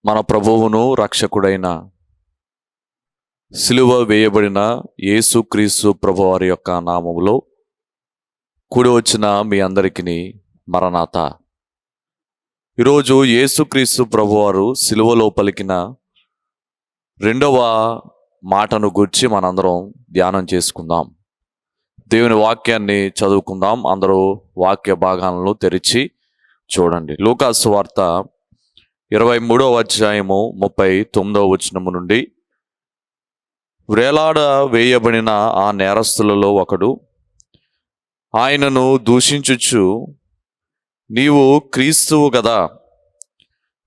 మన ప్రభువును రక్షకుడైన సిలువ వేయబడిన యేసుక్రీస్తు ప్రభువారి యొక్క నామములో కూడి వచ్చిన మీ అందరికీ మరణాత. ఈరోజు యేసుక్రీస్తు ప్రభువారు సిలువలో పలికిన రెండవ మాటను గురించి మనందరం ధ్యానం చేసుకుందాం. దేవుని వాక్యాన్ని చదువుకుందాం. అందరూ వాక్య భాగాలను తెరిచి చూడండి. లూకా సువార్త 23వ అధ్యాయము 39వ వచనము నుండి, వ్రేలాడ వేయబడిన ఆ నేరస్తులలో ఒకడు ఆయనను దూషించుచు, నీవు క్రీస్తువు గదా,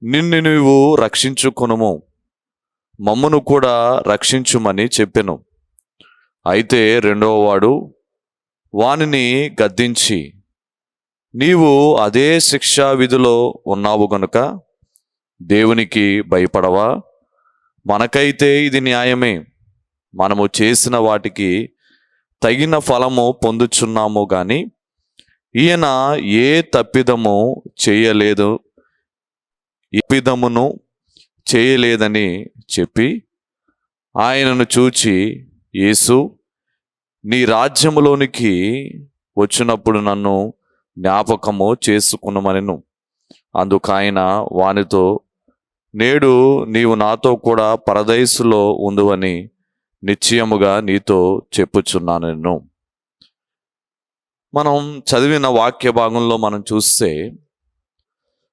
నిన్ను నీవు రక్షించుకొనుము, మమ్మును కూడా రక్షించుమని చెప్పెను. అయితే రెండవ వాడు వానిని గద్దించి, నీవు అదే శిక్షా విధిలో ఉన్నావు గనుక దేవునికి భయపడవా? మనకైతే ఇది న్యాయమే, మనము చేసిన వాటికి తగిన ఫలము పొందుచున్నాము గాని ఈయన ఏ తప్పిదము చేయలేదని చెప్పి ఆయనను చూచి, యేసు, నీ రాజ్యములోనికి వచ్చినప్పుడు నన్ను జ్ఞాపకము చేసుకునమనెను. అందుకాయన వానితో, నేడు నీవు నాతో కూడా పరదైసులో ఉందువని నిశ్చయముగా నీతో చెప్పుచున్నాను. మనం చదివిన వాక్య భాగంలో మనం చూస్తే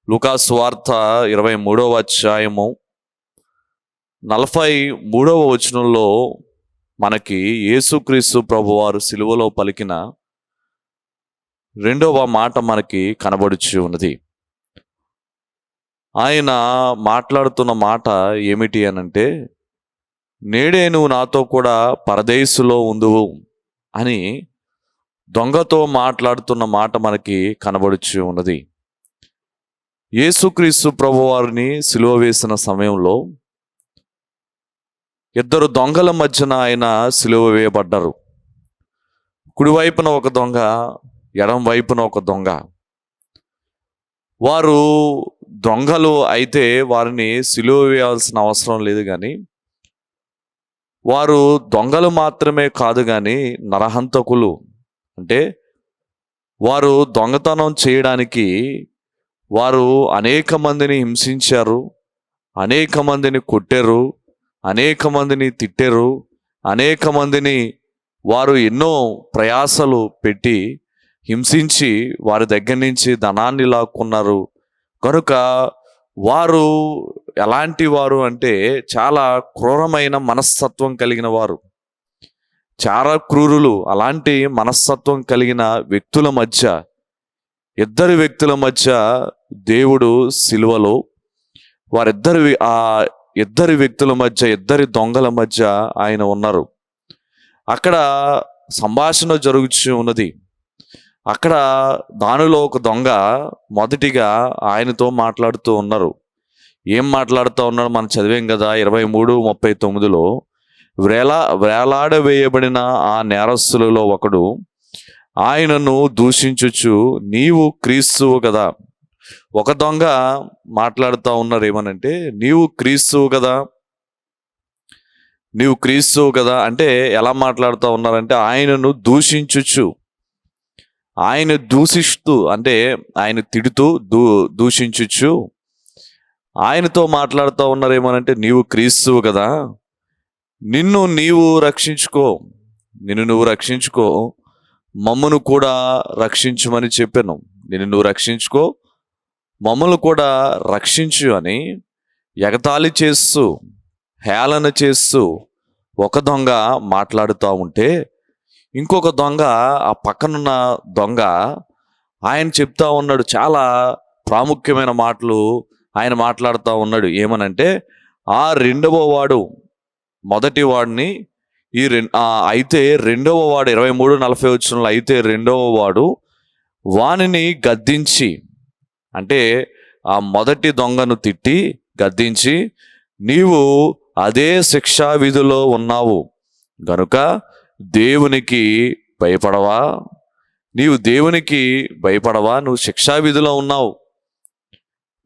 లూకా సువార్త 23వ అధ్యాయము 43వ వచనంలో మనకి యేసుక్రీస్తు ప్రభువారు సిలువలో పలికిన రెండవ మాట మనకి కనబడుచు ఉన్నది. ఆయన మాట్లాడుతున్న మాట ఏమిటి అనంటే, నేడే నువ్వు నాతో కూడా పరదేశులో ఉందువు అని దొంగతో మాట్లాడుతున్న మాట మనకి కనబడుచు ఉన్నది. యేసుక్రీస్తు ప్రభువారిని సిలువ వేసిన సమయంలో ఇద్దరు దొంగల మధ్యన ఆయన సిలువ వేయబడ్డారు. కుడివైపున ఒక దొంగ, ఎడం వైపున ఒక దొంగ. వారు దొంగలు అయితే వారిని సిలువ వేయాల్సిన అవసరం లేదు, కానీ వారు దొంగలు మాత్రమే కాదు కానీ నరహంతకులు. అంటే వారు దొంగతనం చేయడానికి వారు అనేక మందిని హింసించారు, అనేక మందిని కొట్టారు, అనేక మందిని తిట్టారు, అనేక మందిని వారు ఎన్నో ప్రయాసలు పెట్టి హింసించి వారి దగ్గర నుంచి ధనాన్ని లాక్కున్నారు. కనుక వారు ఎలాంటి వారు అంటే చాలా క్రూరమైన మనస్తత్వం కలిగిన వారు, చాలా క్రూరులు. అలాంటి మనస్తత్వం కలిగిన వ్యక్తుల మధ్య, ఇద్దరు వ్యక్తుల మధ్య దేవుడు సిలువలో ఇద్దరి వ్యక్తుల మధ్య, ఇద్దరి దొంగల మధ్య ఆయన ఉన్నారు. అక్కడ సంభాషణ జరుగుతూ ఉన్నది. అక్కడ దానిలో ఒక దొంగ మొదటిగా ఆయనతో మాట్లాడుతూ ఉన్నారు. ఏం మాట్లాడుతూ ఉన్నాడు మనం చదివాం కదా 23:39లో, వేలాడ వేయబడిన ఆ నేరస్తులలో ఒకడు ఆయనను దూషించుచు, నీవు క్రీస్తువు కదా. ఒక దొంగ మాట్లాడుతూ ఉన్నారు ఏమనంటే, నీవు క్రీస్తువు కదా, నీవు క్రీస్తువు కదా అంటే ఎలా మాట్లాడుతూ ఉన్నారంటే, ఆయనను దూషించుచు, ఆయన దూషిస్తూ అంటే ఆయన తిడుతూ దూషించుచు ఆయనతో మాట్లాడుతూ ఉన్నారు ఏమనంటే, నీవు క్రీస్తువు కదా, నిన్ను నువ్వు రక్షించుకో, మమ్మను కూడా రక్షించుమని చెప్పాను. నిన్ను నువ్వు రక్షించుకో, మమ్మల్ని కూడా రక్షించు అని ఎగతాళి చేస్తూ, హేళన చేస్తూ ఒక దొంగ మాట్లాడుతూ ఉంటే, ఇంకొక దొంగ, ఆ పక్కనున్న దొంగ ఆయన చెప్తా ఉన్నాడు. చాలా ప్రాముఖ్యమైన మాటలు ఆయన మాట్లాడుతూ ఉన్నాడు. ఏమనంటే, ఆ రెండవ వాడు మొదటి వాడిని అయితే రెండవ వాడు 23:40 వచనంలో, అయితే రెండవ వాడు వానిని గద్దించి, అంటే ఆ మొదటి దొంగను తిట్టి గద్దించి, నీవు అదే శిక్షా విధిలో ఉన్నావు గనుక దేవునికి భయపడవా? నీవు దేవునికి భయపడవా? నువ్వు శిక్షా విధిలో ఉన్నావు,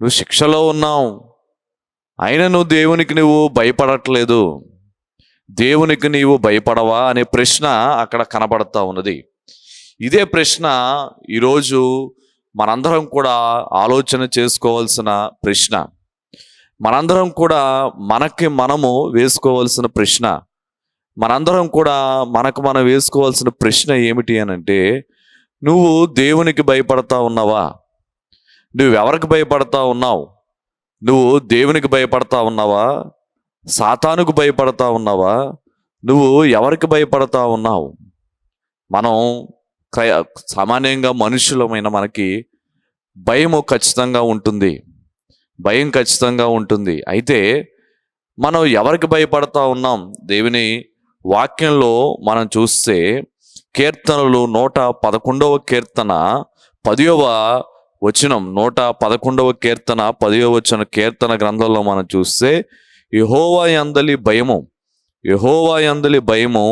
నువ్వు శిక్షలో ఉన్నావు అయినను దేవునికి నువ్వు భయపడట్లేదు, దేవునికి నీవు భయపడవా అనే ప్రశ్న అక్కడ కనబడతా ఉన్నది. ఇదే ప్రశ్న ఈరోజు మనందరం కూడా ఆలోచన చేసుకోవాల్సిన ప్రశ్న, మనందరం కూడా మనకి మనము వేసుకోవాల్సిన ప్రశ్న. మనందరం కూడా మనకు మనం వేసుకోవాల్సిన ప్రశ్న ఏమిటి అనంటే, నువ్వు దేవునికి భయపడతా ఉన్నావా? నువ్వెవరికి భయపడతా ఉన్నావు? నువ్వు దేవునికి భయపడతా ఉన్నావా? సాతానుకు భయపడతా ఉన్నావా? నువ్వు ఎవరికి భయపడతా ఉన్నావు? మనం సామాన్యంగా మనుషులమైన మనకి భయము ఖచ్చితంగా ఉంటుంది, భయం ఖచ్చితంగా ఉంటుంది. అయితే మనం ఎవరికి భయపడతా ఉన్నాం? దేవుని వాక్యంలో మనం చూస్తే కీర్తనలు 111వ కీర్తన 10వ వచనం, 111వ కీర్తన 10వ వచన కీర్తన గ్రంథంలో మనం చూస్తే యెహోవా యందలి భయము, యెహోవా యందలి భయము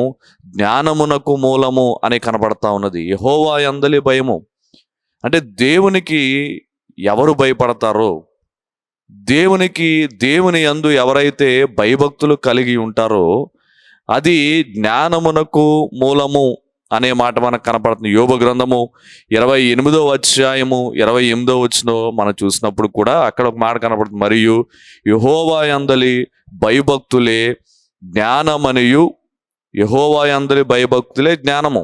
జ్ఞానమునకు మూలము అని కనబడతా ఉన్నది. యెహోవా యందలి భయము అంటే దేవునికి ఎవరు భయపడతారో, దేవుని యందు ఎవరైతే భయభక్తులు కలిగి ఉంటారో అది జ్ఞానమునకు మూలము అనే మాట మనకు కనపడుతుంది. యోబు గ్రంథము 28వ అధ్యాయము 28వ వచనం మనం చూసినప్పుడు కూడా అక్కడ ఒక మాట కనపడుతుంది, మరియు యెహోవా యందలి భయభక్తులే జ్ఞానమనియు, యెహోవా యందలి భయభక్తులే జ్ఞానము.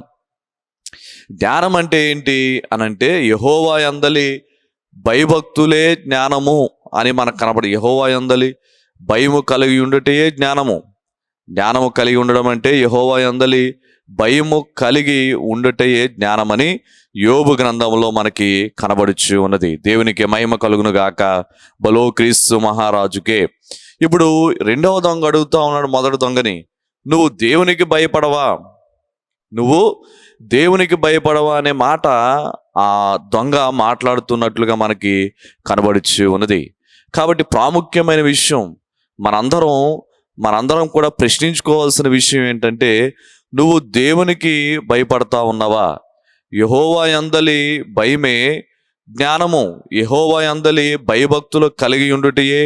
జ్ఞానం అంటే ఏంటి అనంటే యెహోవా యందలి భయభక్తులే జ్ఞానము అని మనకు కనపడి, యెహోవా యందలి భయము కలిగి ఉండటే జ్ఞానము. జ్ఞానము కలిగి ఉండడం అంటే యెహోవా యందలి భయము కలిగి ఉండటయే జ్ఞానమని యోబు గ్రంథంలో మనకి కనబడుచు ఉన్నది. దేవునికి మహిమ కలుగును గాక. బలో క్రీస్తు మహారాజుకే. ఇప్పుడు రెండవ దొంగ అడుగుతా ఉన్నాడు మొదటి దొంగని, నువ్వు దేవునికి భయపడవా? నువ్వు దేవునికి భయపడవా అనే మాట ఆ దొంగ మాట్లాడుతున్నట్లుగా మనకి కనబడుచు ఉన్నది. కాబట్టి ప్రాముఖ్యమైన విషయం, మనందరం కూడా ప్రశ్నించుకోవాల్సిన విషయం ఏంటంటే, నువ్వు దేవునికి భయపడతా ఉన్నావా? యెహోవా యందలి భయమే జ్ఞానము, యెహోవా యందలి భయభక్తులు కలిగి ఉండుటయే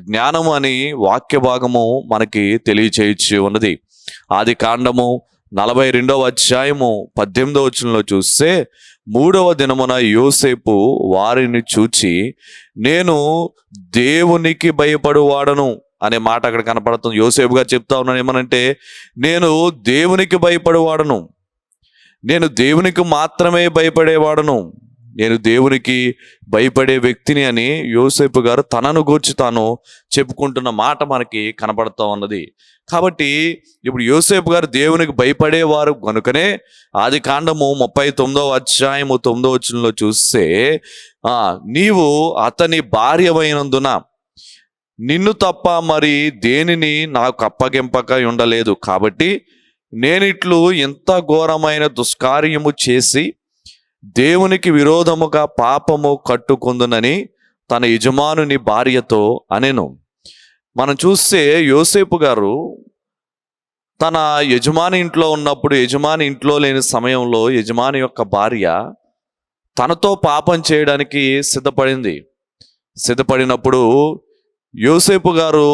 జ్ఞానము అని వాక్య భాగము మనకి తెలియచేయచ్చు ఉన్నది. ఆది కాండము 42వ అధ్యాయము 18వ వచనంలో చూస్తే, 3వ దినమున యోసేపు వారిని చూచి నేను దేవునికి భయపడువాడను అనే మాట అక్కడ కనపడుతుంది. యోసేపుగా చెప్తా ఉన్నాను ఏమనంటే, నేను దేవునికి భయపడేవాడను, నేను దేవునికి మాత్రమే భయపడేవాడను, నేను దేవునికి భయపడే వ్యక్తిని అని యోసేపు గారు తనను గూర్చి తాను చెప్పుకుంటున్న మాట మనకి కనపడుతూ ఉన్నది. కాబట్టి ఇప్పుడు యోసేపు గారు దేవునికి భయపడేవారు కనుకనే ఆది కాండము 39వ అధ్యాయము 9వ వచనంలో చూస్తే, నీవు అతని భార్యమైనందున నిన్ను తప్ప మరి దేనిని నాకు అప్పగింపక ఉండలేదు, కాబట్టి నేనిట్లు ఎంత ఘోరమైన దుష్కార్యము చేసి దేవునికి విరోధముగా పాపము కట్టుకొందునని తన యజమానుని భార్యతో అనెను. మనం చూస్తే యోసేపు గారు తన యజమాని ఇంట్లో ఉన్నప్పుడు, యజమాని ఇంట్లో లేని సమయంలో యజమాని యొక్క భార్య తనతో పాపం చేయడానికి సిద్ధపడినప్పుడు యోసేపు గారు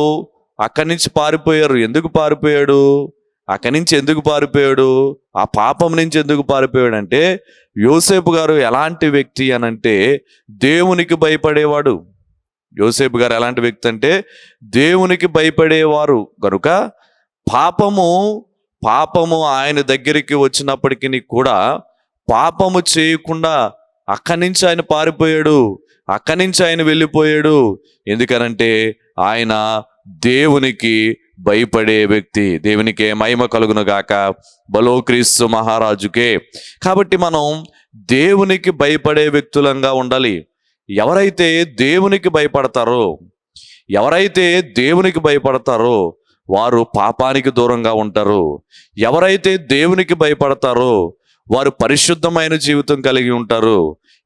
అక్కడి నుంచి పారిపోయారు. ఎందుకు పారిపోయాడు? ఆ పాపం నుంచి ఎందుకు పారిపోయాడు అంటే, యోసేపు గారు ఎలాంటి వ్యక్తి అనంటే దేవునికి భయపడేవాడు. యోసేపు గారు ఎలాంటి వ్యక్తి అంటే దేవునికి భయపడేవారు కనుక పాపము ఆయన దగ్గరికి వచ్చినప్పటికీ కూడా పాపము చేయకుండా అక్కడి నుంచి ఆయన పారిపోయాడు, అక్కడి నుంచి ఆయన వెళ్ళిపోయాడు. ఎందుకనంటే ఆయన దేవునికి భయపడే వ్యక్తి. దేవునికే మహిమ కలుగును గాక. బలో క్రీస్తు మహారాజుకే. కాబట్టి మనం దేవునికి భయపడే వ్యక్తులంగా ఉండాలి. ఎవరైతే దేవునికి భయపడతారో వారు పాపానికి దూరంగా ఉంటారు. ఎవరైతే దేవునికి భయపడతారో వారు పరిశుద్ధమైన జీవితం కలిగి ఉంటారు.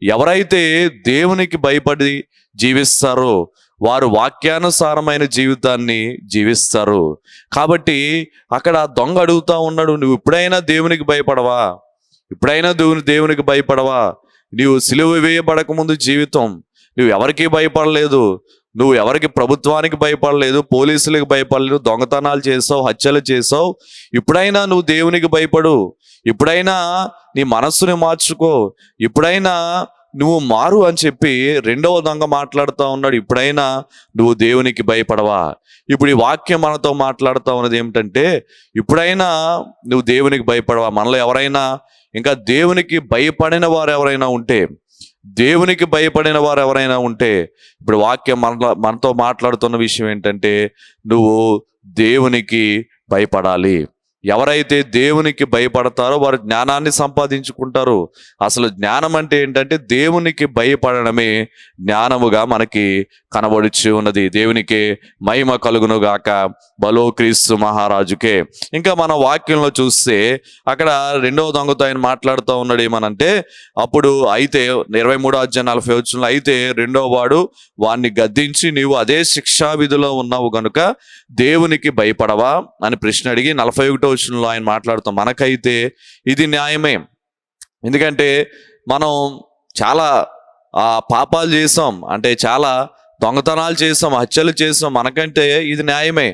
ఎవరైతే దేవునికి భయపడి జీవిస్తారో వారు వాక్యానుసారమైన జీవితాన్ని జీవిస్తారు. కాబట్టి అక్కడ దొంగ అడుగుతా ఉన్నాడు, నువ్వు ఎప్పుడైనా దేవునికి భయపడవా? దేవునికి భయపడవా? నీవు సిలువ వేయబడక ముందు జీవితం నువ్వు ఎవరికీ భయపడలేదు, నువ్వు ఎవరికి ప్రభుత్వానికి భయపడలేదు, పోలీసులకు భయపడలేదు, దొంగతనాలు చేసావు, హత్యలు చేసావు. ఇప్పుడైనా నువ్వు దేవునికి భయపడు, ఇప్పుడైనా నీ మనస్సుని మార్చుకో, ఇప్పుడైనా నువ్వు మారు అని చెప్పి రెండవ దొంగ మాట్లాడుతూ ఉన్నాడు. ఇప్పుడైనా నువ్వు దేవునికి భయపడవా? ఇప్పుడు ఈ వాక్యం మనతో మాట్లాడుతూ ఉన్నది ఏమిటంటే, ఇప్పుడైనా నువ్వు దేవునికి భయపడవా? మనలో ఎవరైనా ఇంకా దేవునికి భయపడిన వారు ఎవరైనా ఉంటే, దేవునికి భయపడిన వారు ఎవరైనా ఉంటే, ఇప్పుడు వాక్యం మనతో మాట్లాడుతున్న విషయం ఏంటంటే, నువ్వు దేవునికి భయపడాలి. ఎవరైతే దేవునికి భయపడతారో వారు జ్ఞానాన్ని సంపాదించుకుంటారు. అసలు జ్ఞానం అంటే ఏంటంటే, దేవునికి భయపడడమే జ్ఞానముగా మనకి కనబడుచు ఉన్నది. దేవునికి మహిమ కలుగును గాక. బలో క్రీస్తు మహారాజుకే. ఇంకా మన వాక్యంలో చూస్తే అక్కడ రెండవ దొంగతో ఆయన మాట్లాడుతూ ఉన్నాడు ఏమనంటే, అప్పుడు అయితే 23:40 అయితే రెండవ వాడు వాడిని గద్దించి, నీవు అదే శిక్షా విధిలో ఉన్నావు గనుక దేవునికి భయపడవా అని ప్రశ్న అడిగి 41 ఆయన మాట్లాడుతాం, మనకైతే ఇది న్యాయమే. ఎందుకంటే మనం చాలా పాపాలు చేసాం, అంటే చాలా దొంగతనాలు చేసాం, హత్యలు చేసాం, మనకంటే ఇది న్యాయమే.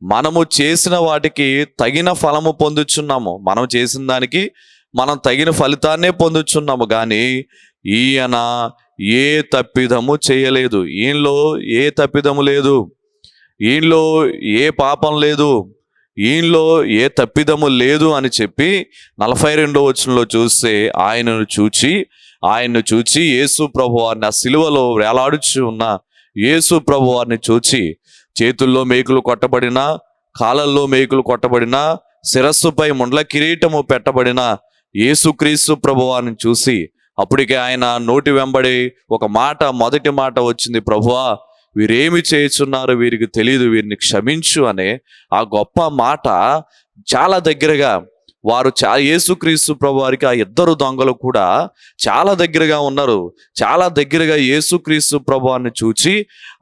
మనము చేసిన వాటికి తగిన ఫలము పొందుచున్నాము, మనం చేసిన దానికి మనం తగిన ఫలితాన్నే పొందుచున్నాము. కానీ ఈయన ఏ తప్పిదము చేయలేదు, ఈయనలో ఏ తప్పిదము లేదు, ఈయనలో ఏ పాపం లేదు, ఈయనలో ఏ తప్పిదము లేదు అని చెప్పి 42 చూస్తే ఆయన్ను చూచి యేసు ప్రభువారిని, ఆ సిలువలో వేలాడుచు ఉన్న యేసు ప్రభువారిని చూచి, చేతుల్లో మేకులు కొట్టబడిన, కాళ్ళల్లో మేకులు కొట్టబడిన, శిరస్సుపై ముండ్ల కిరీటము పెట్టబడిన యేసుక్రీస్తు ప్రభువారిని చూసి, అప్పటికే ఆయన నోటి వెంబడి ఒక మాట, మొదటి మాట వచ్చింది, ప్రభువా వీరేమి చేయుచున్నారు, వీరికి తెలియదు, వీరిని క్షమించు అనే ఆ గొప్ప మాట చాలా దగ్గరగా వారు యేసుక్రీస్తు ప్రభువారికి ఆ ఇద్దరు దొంగలు కూడా చాలా దగ్గరగా ఉన్నారు. చాలా దగ్గరగా యేసుక్రీస్తు ప్రభువారిని చూచి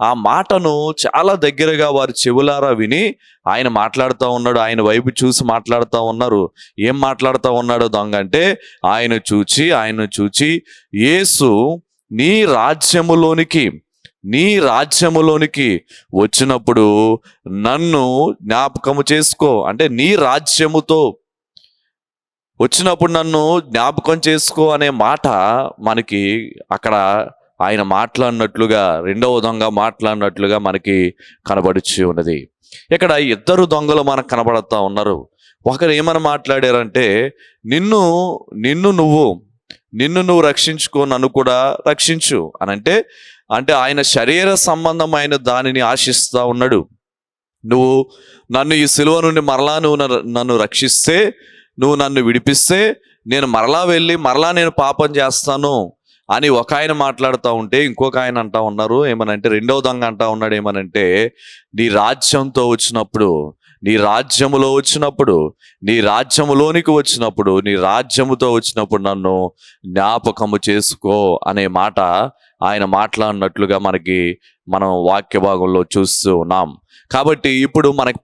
ఆ మాటను చాలా దగ్గరగా వారి చెవులారా విని ఆయన మాట్లాడుతూ ఉన్నాడు. ఆయన వైపు చూసి మాట్లాడుతూ ఉన్నారు. ఏం మాట్లాడుతూ ఉన్నాడు దొంగ అంటే, ఆయన్ను చూచి యేసు నీ రాజ్యములోనికి వచ్చినప్పుడు నన్ను జ్ఞాపకము చేసుకో, అంటే నీ రాజ్యముతో వచ్చినప్పుడు నన్ను జ్ఞాపకం చేసుకో అనే మాట మనకి అక్కడ ఆయన మాట్లాడినట్లుగా, రెండవ దొంగ మాట్లాడినట్లుగా మనకి కనబడుచు ఉన్నది. ఇక్కడ ఇద్దరు దొంగలు మనకు కనబడుతూ ఉన్నారు. ఒకరు ఏమని మాట్లాడారంటే, నిన్ను నువ్వు రక్షించుకో, నన్ను కూడా రక్షించు అని అంటే ఆయన శరీర సంబంధమైన దానిని ఆశిస్తూ ఉన్నాడు. నువ్వు నన్ను ఈ సిలువ నుండి మరలా నన్ను రక్షిస్తే, నువ్వు నన్ను విడిపిస్తే, నేను మరలా వెళ్ళి మరలా నేను పాపం చేస్తాను అని ఒక ఆయన మాట్లాడుతూ ఉంటే, ఇంకొక ఆయన అంటా ఉన్నారు ఏమనంటే, రెండవ దొంగ అంటా ఉన్నాడు ఏమనంటే, నీ రాజ్యంతో వచ్చినప్పుడు, నీ రాజ్యములో వచ్చినప్పుడు, నీ రాజ్యములోనికి వచ్చినప్పుడు, నీ రాజ్యముతో వచ్చినప్పుడు నన్ను జ్ఞాపకము చేసుకో అనే మాట ఆయన మాట్లాడినట్లుగా మనం వాక్య భాగంలో చూస్తూ ఉన్నాం. కాబట్టి ఇప్పుడు మనకి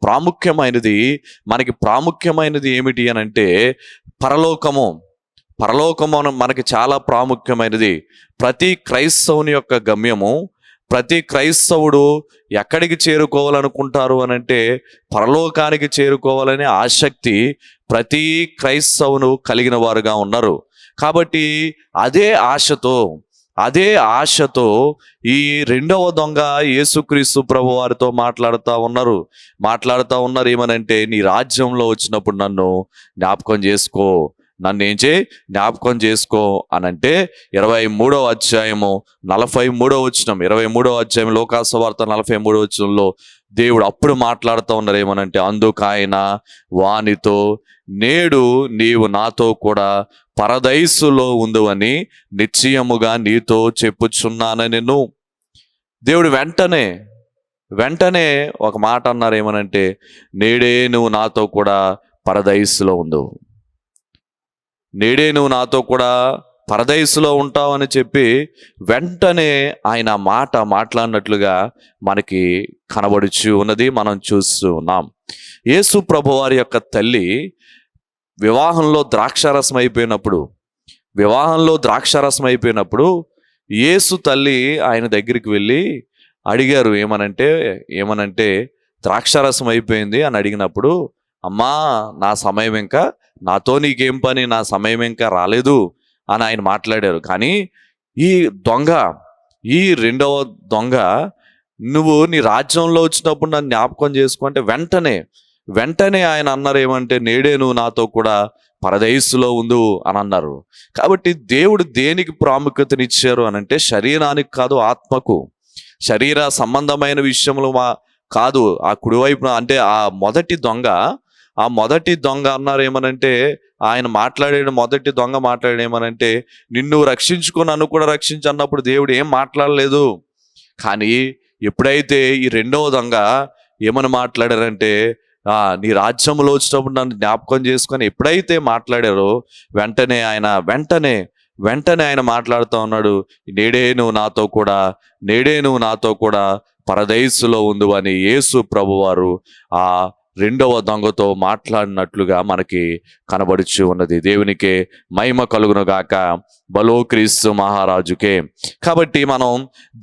ప్రాముఖ్యమైనది ఏమిటి అని అంటే, పరలోకము మనకి చాలా ప్రాముఖ్యమైనది. ప్రతి క్రైస్తవుని యొక్క గమ్యము, ప్రతి క్రైస్తవుడు ఎక్కడికి చేరుకోవాలనుకుంటారు అని అంటే, పరలోకానికి చేరుకోవాలనే ఆసక్తి ప్రతి క్రైస్తవును కలిగిన వారుగా ఉన్నారు. కాబట్టి అదే ఆశతో ఈ రెండవ దొంగ యేసుక్రీస్తు ప్రభు వారితో మాట్లాడుతూ ఉన్నారు ఏమనంటే, నీ రాజ్యంలో వచ్చినప్పుడు నన్ను జ్ఞాపకం చేసుకో, జ్ఞాపకం చేసుకో అనంటే 23వ అధ్యాయము 43వ వచనం, 23వ అధ్యాయం లోకాసువార్త 43వ వచనంలో దేవుడు అప్పుడు మాట్లాడుతూ ఉన్నారు ఏమనంటే, అందుకాయన వానితో, నేడు నీవు నాతో కూడా పరదైసులో ఉందువని నిశ్చయముగా నీతో చెప్పుచున్నానని నేను. దేవుడు వెంటనే ఒక మాట అన్నారు ఏమనంటే, నేడే నువ్వు నాతో కూడా పరదైసులో ఉండు, నేడే నువ్వు నాతో కూడా పరదైసులో ఉంటావని చెప్పి వెంటనే ఆయన మాట్లాడినట్లుగా మనకి కనబడుచు ఉన్నది, మనం చూస్తూ ఉన్నాం. యేసు ప్రభువారి యొక్క తల్లి వివాహంలో ద్రాక్షారసం అయిపోయినప్పుడు యేసు తల్లి ఆయన దగ్గరికి వెళ్ళి అడిగారు. ఏమనంటే ద్రాక్షారసం అయిపోయింది అని అడిగినప్పుడు, అమ్మా నా సమయం ఇంకా, నాతో నీకేం పని, నా సమయం ఇంకా రాలేదు అని ఆయన మాట్లాడారు. కానీ ఈ దొంగ, ఈ రెండవ దొంగ, నువ్వు నీ రాజ్యంలో వచ్చినప్పుడు నన్ను జ్ఞాపకం చేసుకుంటే వెంటనే ఆయన అన్నారు ఏమంటే, నేడే నువ్వు నాతో కూడా పరదైసులో ఉండు అని అన్నారు. కాబట్టి దేవుడు దేనికి ప్రాముఖ్యతనిచ్చారు అనంటే శరీరానికి కాదు, ఆత్మకు. శరీర సంబంధమైన విషయంలో కాదు. ఆ కుడివైపున అంటే ఆ మొదటి దొంగ అన్నారు ఏమనంటే, ఆయన మొదటి దొంగ మాట్లాడేమనంటే, నిన్ను రక్షించుకో నన్ను కూడా రక్షించు అన్నప్పుడు దేవుడు ఏం మాట్లాడలేదు. కానీ ఎప్పుడైతే ఈ రెండవ దొంగ ఏమని మాట్లాడారంటే, నీ రాజ్యంలో వచ్చినప్పుడు నన్ను జ్ఞాపకం చేసుకొని ఎప్పుడైతే మాట్లాడారో వెంటనే ఆయన మాట్లాడుతూ ఉన్నాడు, నేడే నువ్వు నాతో కూడా పరదైసులో ఉండు అని యేసు ప్రభువారు ఆ రెండవ దొంగతో మాట్లాడినట్లుగా మనకి కనబడుచు ఉన్నది. దేవునికే మహిమ కలుగును గాక. బలో క్రీస్తు మహారాజుకే. కాబట్టి మనం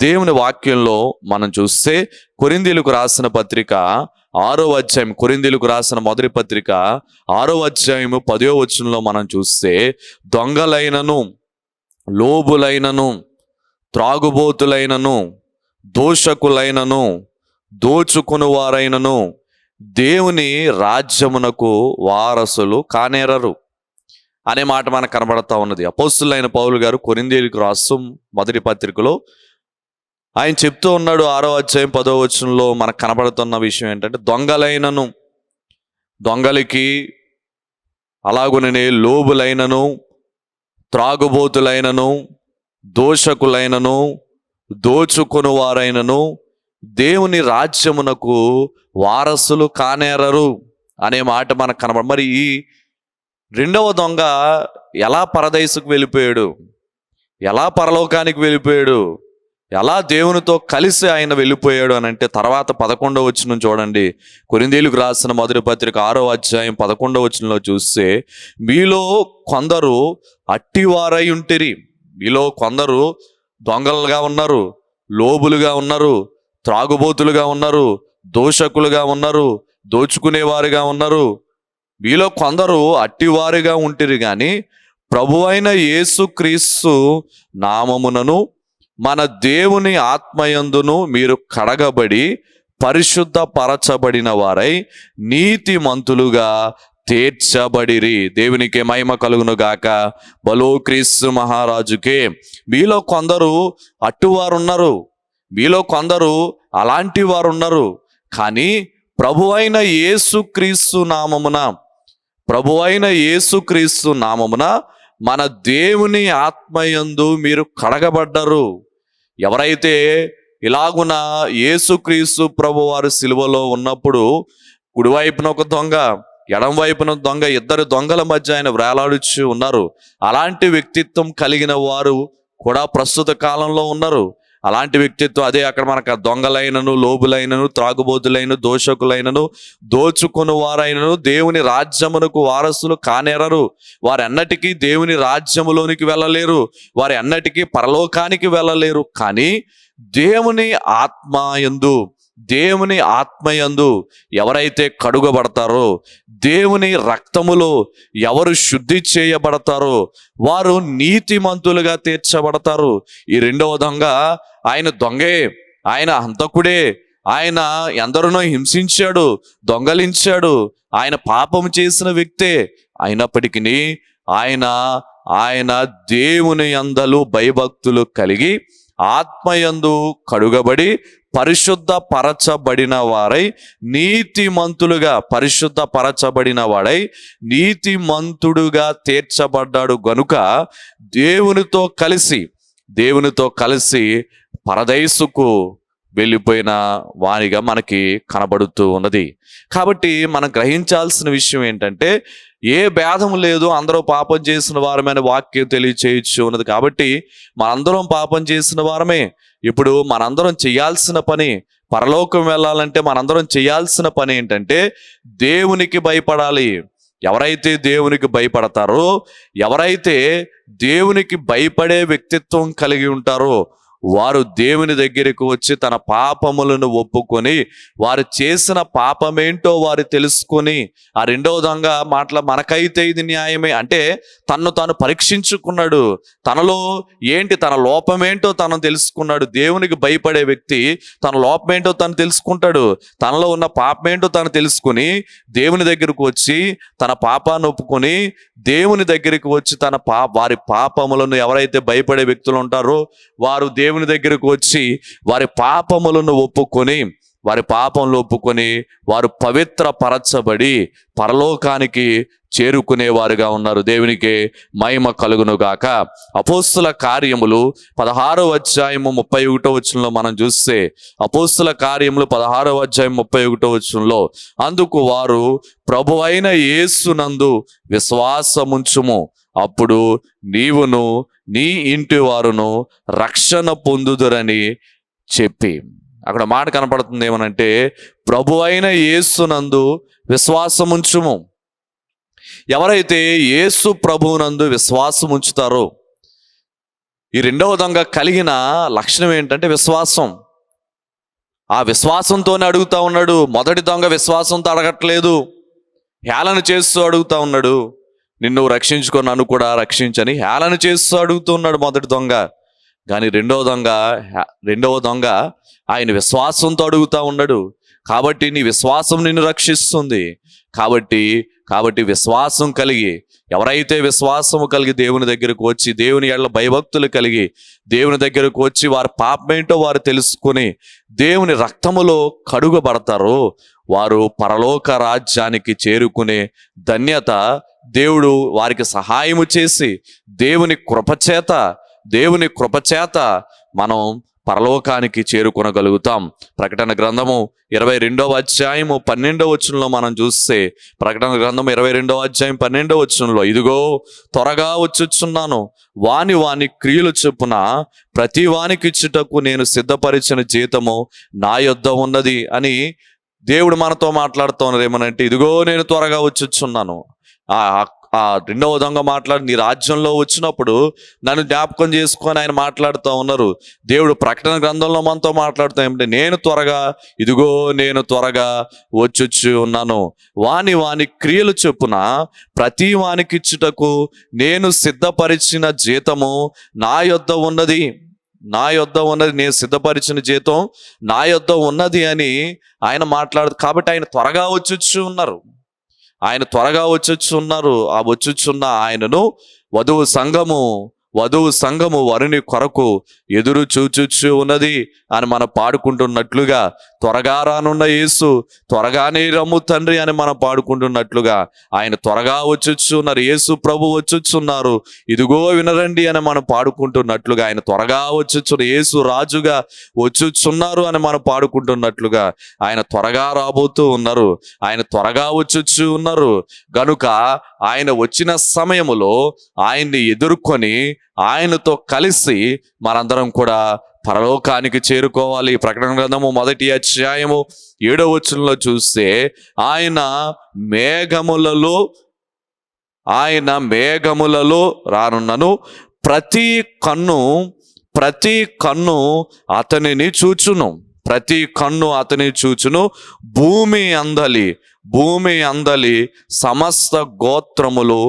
దేవుని వాక్యంలో మనం చూస్తే కొరింథీయులకు రాసిన పత్రిక 6వ అధ్యాయం, కొరింథీయులకు రాసిన మొదటి పత్రిక 6వ అధ్యాయము 10వ వచనంలో మనం చూస్తే, దొంగలైనను, లోబులైనను, త్రాగుబోతులైనను, దోషకులైనను, దోచుకునివారైనను దేవుని రాజ్యమునకు వారసులు కానేరరు అనే మాట మనకు కనబడతా ఉన్నది. అపోస్తులైన పౌలు గారు కొరింథీయులకు రాస్తూ మొదటి పత్రికలో ఆయన చెప్తూ ఉన్నాడు. 6వ అధ్యాయం 10వ వచనంలో మనకు కనబడుతున్న విషయం ఏంటంటే, దొంగలకి అలాగుననే లోబులైనను, త్రాగుబోతులైనను, దోషకులైనను, దోచుకుని వారైనను దేవుని రాజ్యమునకు వారసులు కానేరరు అనే మాట మనకు కనబడ. మరి ఈ రెండవ దొంగ ఎలా పరదైసుకు వెళ్ళిపోయాడు, ఎలా పరలోకానికి వెళ్ళిపోయాడు, ఎలా దేవునితో కలిసి ఆయన వెళ్ళిపోయాడు అని అంటే, తర్వాత 11వ వచనం చూడండి. కొరింథీయులకు రాసిన మొదటి పత్రిక 6వ అధ్యాయం 11వ వచనంలో చూస్తే, మీలో కొందరు అట్టివారై ఉంటిరి. మీలో కొందరు దొంగలుగా ఉన్నారు, లోబులుగా ఉన్నారు, త్రాగుబోతులుగా ఉన్నారు, దోషకులుగా ఉన్నారు, దోచుకునేవారుగా ఉన్నారు. మీలో కొందరు అట్టివారుగా ఉంటిరి గాని ప్రభువైన యేసుక్రీస్తు నామమునను మన దేవుని ఆత్మయందును మీరు కడగబడి పరిశుద్ధ పరచబడిన వారై నీతిమంతులుగా తీర్చబడిరి. దేవునికి మహిమ కలుగును గాక. బలో క్రీస్తు మహారాజుకే. మీలో కొందరు అట్టువారు ఉన్నారు, మీలో కొందరు అలాంటి వారు ఉన్నారు. కానీ ప్రభువైన యేసుక్రీస్తు నామమున మన దేవుని ఆత్మయందు మీరు కడగబడ్డరు. ఎవరైతే ఇలాగున యేసుక్రీస్తు ప్రభువారు సిలువలో ఉన్నప్పుడు కుడివైపున ఒక దొంగ, ఎడం వైపున దొంగ, ఇద్దరు దొంగల మధ్య ఆయన వేలాడుచు ఉన్నారు. అలాంటి వ్యక్తిత్వం కలిగిన వారు కూడా ప్రస్తుత కాలంలో ఉన్నారు. అలాంటి వ్యక్తిత్వం అదే అక్కడ మనకు దొంగలైనను, లోబులైనను, త్రాగుబోతులైన, దోషకులైనను, దోచుకుని వారైనను దేవుని రాజ్యమునకు వారసులు కానేరరు. వారు ఎన్నటికీ దేవుని రాజ్యములోనికి వెళ్ళలేరు, వారు ఎన్నటికీ పరలోకానికి వెళ్ళలేరు. కానీ దేవుని ఆత్మయందు ఎవరైతే కడుగబడతారో, దేవుని రక్తములో ఎవరు శుద్ధి చేయబడతారో వారు నీతిమంతులుగా తీర్చబడతారు. ఈ రెండవ దొంగ, ఆయన దొంగే, ఆయన హంతకుడే, ఆయన ఎందరినో హింసించాడు, దొంగలించాడు, ఆయన పాపం చేసిన వ్యక్తే. అయినప్పటికీ ఆయన దేవుని యందలి భయభక్తులు కలిగి ఆత్మయందు కడుగబడి పరిశుద్ధ పరచబడిన వాడై నీతిమంతుడుగా తీర్చబడ్డాడు గనుక దేవునితో కలిసి పరదైసుకు వెళ్ళిపోయిన వానిగా మనకి కనబడుతూ ఉన్నది. కాబట్టి మనం గ్రహించాల్సిన విషయం ఏంటంటే, ఏ భేదం లేదు, అందరూ పాపం చేసిన వారమైన వాక్యం తెలియచేయచ్చు ఉన్నది. కాబట్టి మనందరం పాపం చేసిన వారమే. ఇప్పుడు మనందరం చేయాల్సిన పని, పరలోకం వెళ్ళాలంటే మనందరం చేయాల్సిన పని ఏంటంటే దేవునికి భయపడాలి. ఎవరైతే దేవునికి భయపడతారో, ఎవరైతే దేవునికి భయపడే వ్యక్తిత్వం కలిగి ఉంటారో వారు దేవుని దగ్గరకు వచ్చి తన పాపములను ఒప్పుకొని వారు చేసిన పాపమేంటో వారు తెలుసుకొని, ఆ రెండవ దొంగ మాటల మనకైతే ఇది న్యాయమే అంటే తన్ను తాను పరీక్షించుకున్నాడు. తనలో ఏంటి, తన లోపమేంటో తను తెలుసుకున్నాడు. దేవునికి భయపడే వ్యక్తి తన లోపమేంటో తను తెలుసుకుంటాడు. తనలో ఉన్న పాపమేంటో తను తెలుసుకుని దేవుని దగ్గరకు వచ్చి తన పాపాన్ని ఒప్పుకొని దేవుని దగ్గరికి వచ్చి వారి పాపములను, ఎవరైతే భయపడే వ్యక్తులు ఉంటారో వారు దేవుని దగ్గరకు వచ్చి వారి పాపములను ఒప్పుకొని, వారి పాపములు ఒప్పుకొని వారు పవిత్రపరచబడి పరలోకానికి చేరుకునేవారుగా ఉన్నారు. దేవునికి మహిమ కలుగును గాక. అపోస్తుల కార్యములు 16వ అధ్యాయము 31వ వచనంలో మనం చూస్తే, అపోస్తుల కార్యములు 16వ అధ్యాయం 31వ వచనంలో, అందుకు వారు ప్రభువైన యేసునందు విశ్వాసముంచుము, అప్పుడు నీవును నీ ఇంటి వారును రక్షణ పొందుదురని చెప్పి. అక్కడ మాట కనపడుతుంది ఏమనంటే, ప్రభువైన యేసునందు విశ్వాసముంచుము. ఎవరైతే యేసు ప్రభువునందు విశ్వాసం ఉంచుతారో, ఈ రెండవ దొంగ కలిగిన లక్షణం ఏంటంటే విశ్వాసం. ఆ విశ్వాసంతోనే అడుగుతా ఉన్నాడు. మొదటి దొంగ విశ్వాసంతో అడగట్లేదు, హేళన చేస్తూ అడుగుతా ఉన్నాడు. నిన్ను రక్షించుకో, నన్ను కూడా రక్షించని హేళన చేస్తూ అడుగుతూ ఉన్నాడు మొదటి దొంగ. కానీ రెండవ దొంగ ఆయన విశ్వాసంతో అడుగుతా ఉన్నాడు. కాబట్టి నీ విశ్వాసం నిన్ను రక్షిస్తుంది. కాబట్టి విశ్వాసం కలిగి, ఎవరైతే విశ్వాసము కలిగి దేవుని దగ్గరకు వచ్చి, దేవుని ఎడల భయభక్తులు కలిగి దేవుని దగ్గరకు వచ్చి వారి పాపమేంటో వారు తెలుసుకొని దేవుని రక్తములో కడుగబడతారో వారు పరలోక రాజ్యానికి చేరుకునే ధన్యత దేవుడు వారికి సహాయము చేసి దేవుని కృపచేత మనం పరలోకానికి చేరుకొనగలుగుతాం. ప్రకటన గ్రంథము 22వ అధ్యాయము 12వ వచనంలో మనం చూస్తే, ప్రకటన గ్రంథం 22వ అధ్యాయం 12వ వచనంలో, ఇదిగో త్వరగా వచ్చుచున్నాను, వాని క్రియలు చొప్పున ప్రతి వానికి ఇచ్చుటకు నేను సిద్ధపరిచిన జీతము నా యొద్ద ఉన్నది అని దేవుడు మనతో మాట్లాడుతూ ఉన్నారు. ఏమనంటే, ఇదిగో నేను త్వరగా వచ్చుచున్నాను. ఆ రెండవ దొంగ నీ రాజ్యంలో వచ్చినప్పుడు నన్ను జ్ఞాపకం చేసుకొని ఆయన మాట్లాడుతూ ఉన్నారు. దేవుడు ప్రకటన గ్రంథంలో మనతో మాట్లాడుతూ ఏమంటే, ఇదిగో నేను త్వరగా వచ్చుచు ఉన్నాను, వాని క్రియలు చొప్పున ప్రతి వానికి ఇచ్చుటకు నేను సిద్ధపరిచిన జీతము నా యొద్ద ఉన్నది, నేను సిద్ధపరిచిన జీతం నా యొద్ద ఉన్నది అని ఆయన కాబట్టి ఆయన త్వరగా వచ్చుచున్నారు. ఆ వచ్చుచున్న ఆయనను వధువు సంఘము వరుని కొరకు ఎదురు చూచుచు ఉన్నది అని మనం పాడుకుంటున్నట్లుగా, త్వరగా రానున్న యేసు త్వరగానే రమ్ము తండ్రి అని మనం పాడుకుంటున్నట్లుగా ఆయన త్వరగా వచ్చుచున్నారు. యేసు ప్రభు వచ్చుచున్నారు, ఇదిగో వినరండి అని మనం పాడుకుంటున్నట్లుగా ఆయన త్వరగా యేసు రాజుగా వచ్చుచున్నారు అని మనం పాడుకుంటున్నట్లుగా ఆయన త్వరగా రాబోతూ ఉన్నారు. ఆయన త్వరగా వచ్చుచు ఉన్నారు గనుక ఆయన వచ్చిన సమయములో ఆయన్ని ఎదుర్కొని ఆయనతో కలిసి మనందరం కూడా పరలోకానికి చేరుకోవాలి. ప్రకటన గ్రంథము 1వ అధ్యాయము 7వ వచనంలో చూస్తే, ఆయన మేఘములలో రానున్నను, ప్రతి కన్ను అతనిని చూచును, భూమి అందలి సమస్త గోత్రములు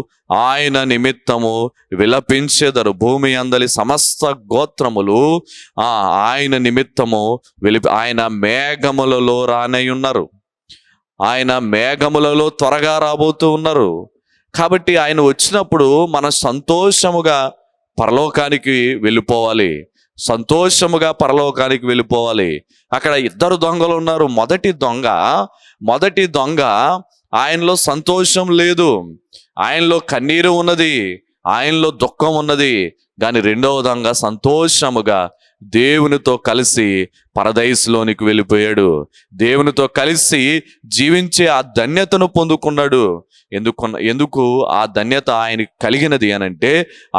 ఆయన నిమిత్తము విలపించెదరు. భూమి అందలి సమస్త గోత్రములు ఆయన నిమిత్తము ఆయన మేఘములలో రానయ్యున్నారు. ఆయన మేఘములలో త్వరగా రాబోతూ ఉన్నారు. కాబట్టి ఆయన వచ్చినప్పుడు మనం సంతోషముగా పరలోకానికి వెళ్ళిపోవాలి. అక్కడ ఇద్దరు దొంగలు ఉన్నారు. మొదటి దొంగ ఆయనలో సంతోషం లేదు, ఆయనలో కన్నీరు ఉన్నది, ఆయనలో దుఃఖం ఉన్నది. కానీ రెండవ దొంగ సంతోషముగా దేవునితో కలిసి పరదైసులోనికి వెళ్ళిపోయాడు. దేవునితో కలిసి జీవించే ఆ ధన్యతను పొందుకున్నాడు. ఎందుకు ఆ ధన్యత ఆయనకి కలిగినది అనంటే,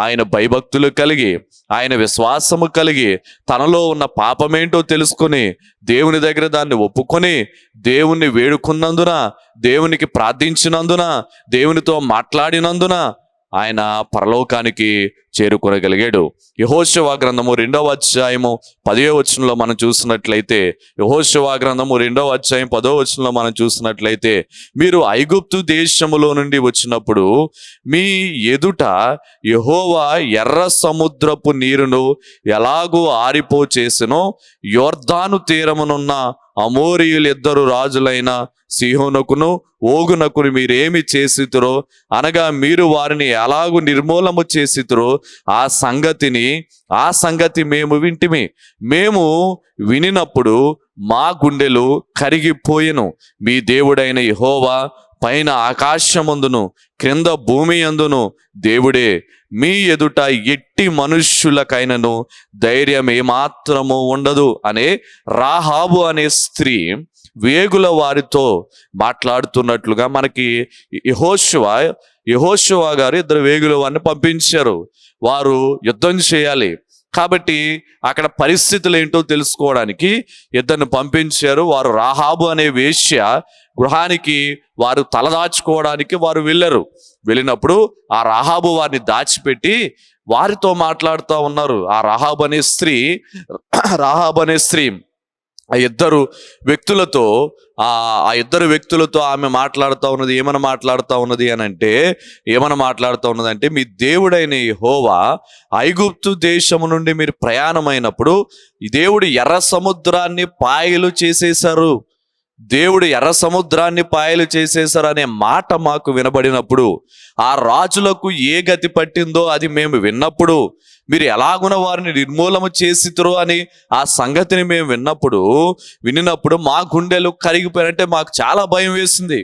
ఆయన భయభక్తులు కలిగి, ఆయన విశ్వాసము కలిగి, తనలో ఉన్న పాపమేంటో తెలుసుకొని దేవుని దగ్గర దాన్ని ఒప్పుకొని దేవుణ్ణి వేడుకున్నందున, దేవునికి ప్రార్థించినందున, దేవునితో మాట్లాడినందున ఆయన పరలోకానికి చేరుకొనగలిగాడు. యెహోషువ గ్రంథము 2వ అధ్యాయము 10వ వచనంలో మనం చూసినట్లయితే, యెహోషువ గ్రంథము 2వ అధ్యాయం 10వ వచనంలో మనం చూసినట్లయితే, మీరు ఐగుప్తు దేశములో నుండి వచ్చినప్పుడు మీ ఎదుట యెహోవా ఎర్ర సముద్రపు నీరును ఎలాగూ ఆరిపో చేసెనో, యొర్దాను తీరమునున్న అమోరీయులిద్దరు రాజులైన సీహోనుకును ఓగునకును మీరేమి చేసితురో, అనగా మీరు వారిని ఎలాగు నిర్మూలము చేసితురో ఆ సంగతి మేము వింటిమి. మేము వినినప్పుడు మా గుండెలు కరిగిపోయెను. మీ దేవుడైన యెహోవా పైన ఆకాశమందును క్రింద భూమి అందును దేవుడే. మీ ఎదుట ఎట్టి మనుష్యులకైనను ధైర్యం ఏమాత్రము ఉండదు అనే రాహాబు అనే స్త్రీ వేగుల వారితో మాట్లాడుతున్నట్లుగా మనకి యెహోషువ గారు ఇద్దరు వేగుల వారిని పంపించారు. వారు యుద్ధం చేయాలి కాబట్టి అక్కడ పరిస్థితులు ఏంటో తెలుసుకోవడానికి ఇద్దరిని పంపించారు. వారు రాహాబు అనే వేశ్య గృహానికి వారు తలదాచుకోవడానికి వారు వెళ్ళినప్పుడు ఆ రాహాబు వారిని దాచిపెట్టి వారితో మాట్లాడుతూ ఉన్నారు. ఆ రాహాబు అనే స్త్రీ ఆ ఇద్దరు వ్యక్తులతో ఆమె మాట్లాడుతూ ఉన్నది. ఏమని మాట్లాడుతూ ఉన్నది అంటే, మీ దేవుడైన యెహోవా ఐగుప్తు దేశము నుండి మీరు ప్రయాణమైనప్పుడు ఈ దేవుడు ఎర్ర సముద్రాన్ని పాయలు చేసేశారు. దేవుడు ఎర్ర సముద్రాన్ని పాయలు చేసేశారు అనే మాట మాకు వినబడినప్పుడు, ఆ రాజులకు ఏ గతి పట్టిందో అది మేము విన్నప్పుడు, మీరు ఎలాగున వారిని నిర్మూలన చేసితురో అని ఆ సంగతిని మేము వినినప్పుడు మా గుండెలు కరిగిపోయారంటే మాకు చాలా భయం వేసింది.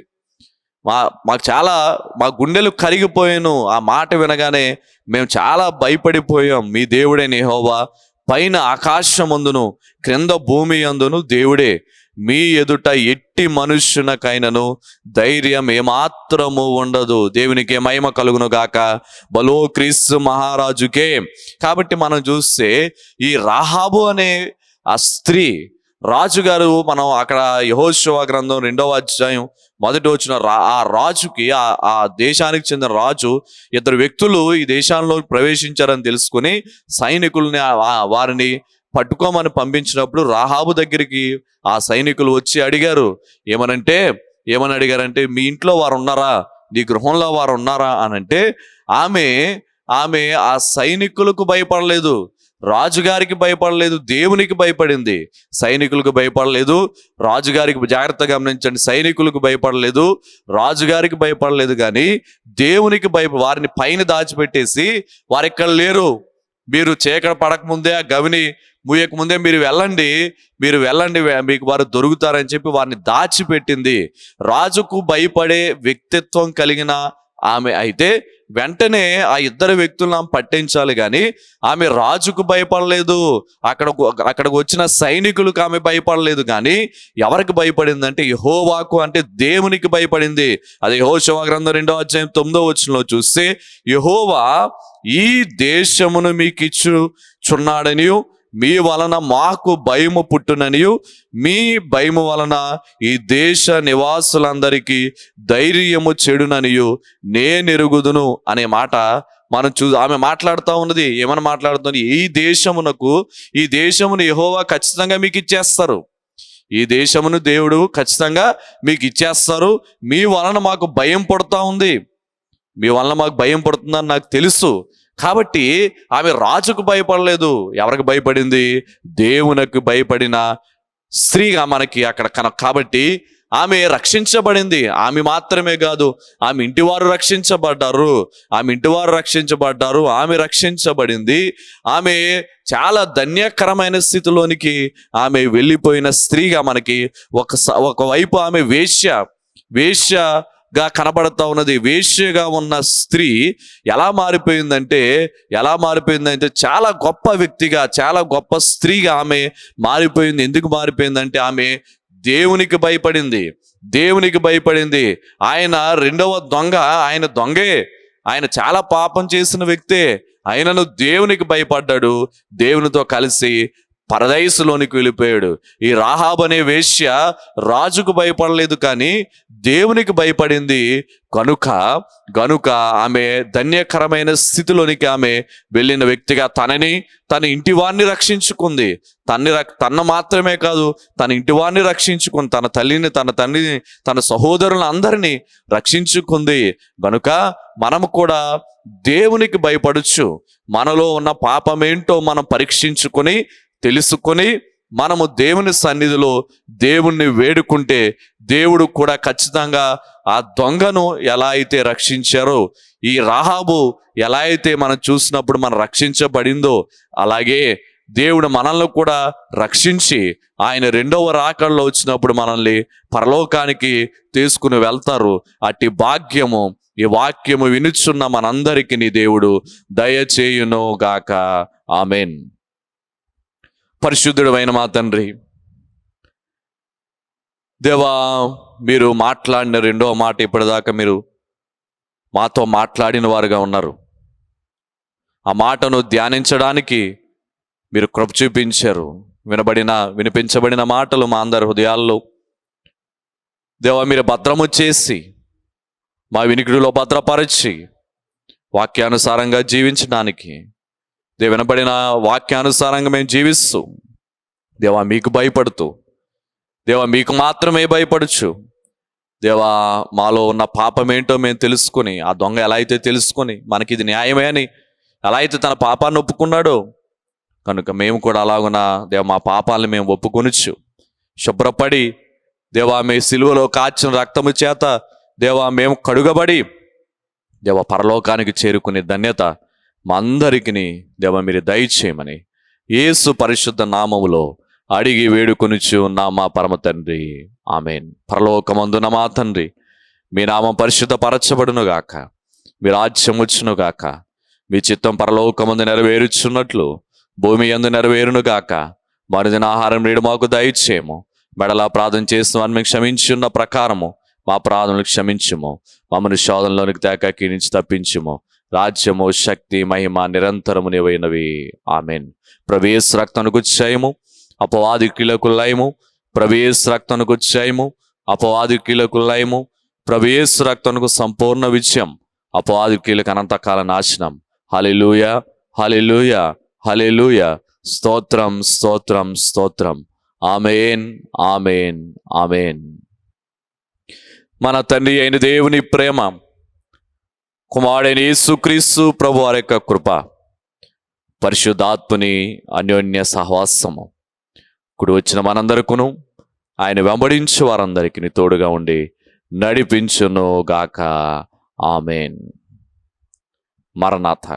మా గుండెలు కరిగిపోయాను. ఆ మాట వినగానే మేము చాలా భయపడిపోయాం. మీ దేవుడైన యెహోవా పైన ఆకాశమందును క్రింద భూమి అందును దేవుడే. మీ ఎదుట ఎట్టి మనుష్యునకైనను ధైర్యం ఏమాత్రము ఉండదు. దేవునికి మహిమ కలుగును గాక. బలో క్రీస్తు మహారాజుకే. కాబట్టి మనం చూస్తే ఈ రాహాబు అనే ఆ స్త్రీ రాజుగారు, మనం అక్కడ యెహోషువ గ్రంథం 2వ అధ్యాయం 1వ వచనం, ఆ రాజుకి ఆ దేశానికి చెందిన రాజు ఇద్దరు వ్యక్తులు ఈ దేశంలో ప్రవేశించారని తెలుసుకుని సైనికుల్ని వారిని పట్టుకోమని పంపించినప్పుడు రాహాబు దగ్గరికి ఆ సైనికులు వచ్చి అడిగారు. ఏమని అడిగారంటే, మీ ఇంట్లో వారు ఉన్నారా, నీ గృహంలో వారు ఉన్నారా అనంటే ఆమె ఆ సైనికులకు భయపడలేదు, రాజుగారికి భయపడలేదు, దేవునికి భయపడింది. సైనికులకు భయపడలేదు, రాజుగారికి, జాగ్రత్తగా గమనించండి, సైనికులకు భయపడలేదు, రాజుగారికి భయపడలేదు, కానీ దేవునికి వారిని పైన దాచిపెట్టేసి వారు ఇక్కడ లేరు, మీరు చీకటి పడకముందే ఆ గవిని మూయక ముందే మీరు వెళ్ళండి మీకు వారు దొరుకుతారని చెప్పి వారిని దాచిపెట్టింది. రాజుకు భయపడే వ్యక్తిత్వం కలిగిన ఆమె అయితే వెంటనే ఆ ఇద్దరు వ్యక్తులను ఆమె పట్టించాలి, కానీ ఆమె రాజుకు భయపడలేదు, అక్కడికి వచ్చిన సైనికులకు ఆమె భయపడలేదు. కానీ ఎవరికి భయపడిందంటే యెహోవాకు, అంటే దేవునికి భయపడింది. అది యెహోషువ గ్రంథం 2వ అధ్యాయం 9వ వచనంలో చూస్తే, యెహోవా ఈ దేశమును మీకు ఇచ్చుచున్నాడనియు మీ వలన మాకు భయము పుట్టుననియు మీ భయము వలన ఈ దేశ నివాసులందరికీ ధైర్యము చెడుననియు నేనెరుగుదును అనే మాట మనం ఆమె మాట్లాడుతూ ఉన్నది. ఏమని మాట్లాడుతుంది? ఈ దేశమును యెహోవా ఖచ్చితంగా మీకు ఇచ్చేస్తారు, ఈ దేశమును దేవుడు ఖచ్చితంగా మీకు ఇచ్చేస్తారు, మీ వలన మాకు భయం పుడతా ఉంది, మీ వలన మాకు భయం పుడుతుందని నాకు తెలుసు. కాబట్టి ఆమె రాజుకు భయపడలేదు, ఎవరికి భయపడింది? దేవునికి భయపడిన స్త్రీగా మనకి అక్కడ కాబట్టి ఆమె రక్షించబడింది. ఆమె మాత్రమే కాదు, ఆమె ఇంటివారు రక్షించబడ్డారు, ఆమె రక్షించబడింది. ఆమె చాలా ధన్యకరమైన స్థితిలోనికి ఆమె వెళ్ళిపోయిన స్త్రీగా మనకి ఒకవైపు ఆమె వేశ్యగా కనబడతా ఉన్నది. వేశ్యగా ఉన్న స్త్రీ ఎలా మారిపోయిందంటే చాలా గొప్ప వ్యక్తిగా, చాలా గొప్ప స్త్రీగా ఆమె మారిపోయింది. ఎందుకు మారిపోయిందంటే ఆమె దేవునికి భయపడింది. ఆయన రెండవ దొంగ, ఆయన దొంగే, ఆయన చాలా పాపం చేసిన వ్యక్తే, ఆయనను దేవునికి భయపడ్డాడు. దేవునితో కలిసి పరదైసులోనికి వెళ్ళిపోయాడు. ఈ రాహాబు అనే వేశ్య రాజుకు భయపడలేదు, కానీ దేవునికి భయపడింది. గనుక ఆమె ధన్యకరమైన స్థితిలోనికి ఆమె వెళ్ళిన వ్యక్తిగా తన ఇంటి వారిని రక్షించుకుంది. తన మాత్రమే కాదు, తన ఇంటి వారిని రక్షించుకుంది, తన తల్లిని, తన తండ్రిని, తన సహోదరులను అందరినీ రక్షించుకుంది. గనుక మనము కూడా దేవునికి భయపడచ్చు. మనలో ఉన్న పాపమేంటో మనం పరీక్షించుకొని తెలుసుకొని మనము దేవుని సన్నిధిలో దేవుణ్ణి వేడుకుంటే దేవుడు కూడా ఖచ్చితంగా ఆ దొంగను ఎలా అయితే రక్షించారో, ఈ రాహాబు ఎలా అయితే మనం చూసినప్పుడు మనం రక్షించబడిందో, అలాగే దేవుడు మనల్ని కూడా రక్షించి ఆయన రెండవ రాకడలో వచ్చినప్పుడు మనల్ని పరలోకానికి తీసుకుని వెళ్తారు. అట్టి భాగ్యము ఈ వాక్యము వినుచున్న మనందరికీ నీ దేవుడు దయచేయును గాక. ఆమెన్. పరిశుద్ధుడు అయిన మా తండ్రి, దేవా, మీరు మాట్లాడిన రెండవ మాట ఇప్పటిదాకా మీరు మాతో మాట్లాడిన వారుగా ఉన్నారు. ఆ మాటను ధ్యానించడానికి మీరు కృప చూపించారు. వినిపించబడిన మాటలు మా అందరి హృదయాల్లో దేవా మీరు భద్రము చేసి మా వినికిడిలో భద్రపరచి వాక్యానుసారంగా జీవించడానికి వినబడిన వాక్యానుసారంగా మేము జీవిస్తూ దేవా మీకు భయపడుతూ, దేవా మీకు మాత్రమే భయపడచ్చు. దేవా మాలో ఉన్న పాపం ఏంటో మేము తెలుసుకొని, ఆ దొంగ ఎలా అయితే తెలుసుకొని మనకి ఇది న్యాయమే అని ఎలా అయితే తన పాపాన్ని ఒప్పుకున్నాడో, కనుక మేము కూడా అలాగున దేవా మా పాపాలను మేము ఒప్పుకొనొచ్చు శుభ్రపడి, దేవా మీ సిలువలో కాచిన రక్తము చేత దేవా మేము కడుగబడి దేవా పరలోకానికి చేరుకునే ధన్యత మా అందరికీ దేవా మీరు దయచేయమని యేసు పరిశుద్ధ నామములో అడిగి వేడుకొనుచు ఉన్న మా పరమ తండ్రి, ఆమెన్. పరలోకమందున మా తండ్రి, మీ నామం పరిశుద్ధ పరచబడును గాక, మీ రాజ్యం వచ్చును గాక, మీ చిత్తం పరలోకమందు నెరవేరుచున్నట్లు భూమి యందు నెరవేరును గాక. మరుదిన ఆహారం నేడు మాకు దయచేయము. మెడలా ప్రార్థన చేస్తున్నాను మీకు క్షమించున్న ప్రకారము మా ప్రార్థనలు క్షమించుము. మమ్మల్ని శోధనలోనికి తేక కీడించి తప్పించుము. రాజ్యము, శక్తి, మహిమ నిరంతరము నీవైనవి. ఆమెన్. ప్రవేశ రక్తమునకు జయము, అపవాది క్రియలకు లయము. ప్రవేశ రక్తమునకు జయము, అపవాది క్రియలకు లయము. ప్రవేశ రక్తమునకు సంపూర్ణ విజయం, అపవాది క్రియలకు అనంతకాల నాశనం. హల్లెలూయా, హల్లెలూయా, హల్లెలూయా. స్తోత్రం, స్తోత్రం, స్తోత్రం. Amen, amen, amen. మన తండ్రి అయిన దేవుని ప్రేమ, కుమారుడైన యేసుక్రీస్తు ప్రభు వారి యొక్క కృప, పరిశుద్ధాత్మని అన్యోన్య సహవాసము కుడి వచ్చిన మనందరికును ఆయన వెంబడించు వారందరికీ తోడుగా ఉండి నడిపించును గాక. ఆమెన్. మరణాథ.